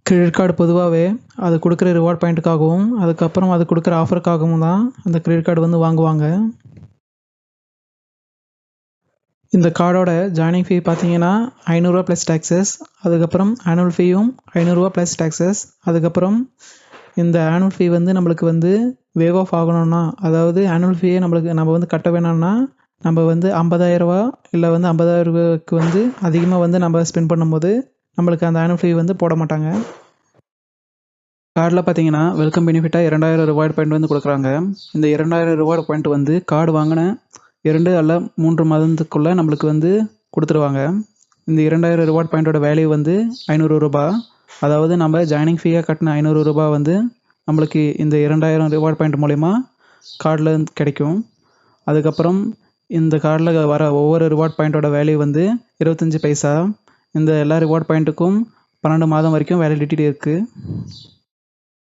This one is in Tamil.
கிரெடிட் கார்டு பொதுவாகவே அது கொடுக்குற ரிவார்ட் பாயிண்ட்டுக்காகவும் அதுக்கப்புறம் அது கொடுக்குற ஆஃபருக்காகவும் தான் அந்த கிரெடிட் கார்டு வந்து வாங்குவாங்க. இந்த கார்டோட ஜாயினிங் ஃபீ பார்த்தீங்கன்னா ரூ. 500 ப்ளஸ் டேக்ஸஸ். அதுக்கப்புறம் ஆனுவல் ஃபீயும் ரூ. 500 ப்ளஸ் டேக்ஸஸ். அதுக்கப்புறம் இந்த ஆனுவல் ஃபீ வந்து நம்மளுக்கு வந்து வேவ் ஆஃப் ஆகணும்னா, அதாவது ஆனுவல் ஃபீயே நம்ம வந்து கட்ட வேணாம்னா, நம்ம வந்து ரூ. 50,000 இல்லை வந்து ரூ. 50,000க்கு வந்து அதிகமாக வந்து நம்ம ஸ்பெண்ட் பண்ணும்போது நம்மளுக்கு அந்த ஆனுவல் ஃபீ வந்து போட மாட்டாங்க. கார்டில் பார்த்தீங்கன்னா வெல்கம் பெனிஃபிட்டாக 2000 ரிவார்டு பாயிண்ட் வந்து கொடுக்குறாங்க. இந்த 2000 ரிவார்டு பாயிண்ட் வந்து கார்டு வாங்கின 2 அல்ல 3 மாதத்துக்குள்ளே நம்மளுக்கு வந்து கொடுத்துருவாங்க. இந்த 2000 ரிவார்டு பாயிண்ட்டோட வேல்யூ வந்து ரூ. 500. அதாவது நம்ம ஜாயினிங் ஃபீயாக கட்டின ரூ. 500 வந்து நம்மளுக்கு இந்த 2000 ரிவார்டு பாயிண்ட் மூலிமா கார்டில் கிடைக்கும். அதுக்கப்புறம் இந்த கார்டில் வர ஒவ்வொரு ரிவார்ட் பாயிண்ட்டோட வேல்யூ வந்து 25 பைசா. இந்த எல்லா ரிவார்ட் பாயிண்ட்டுக்கும் 12 மாதம் வரைக்கும் வேலிடிட்டி இருக்குது.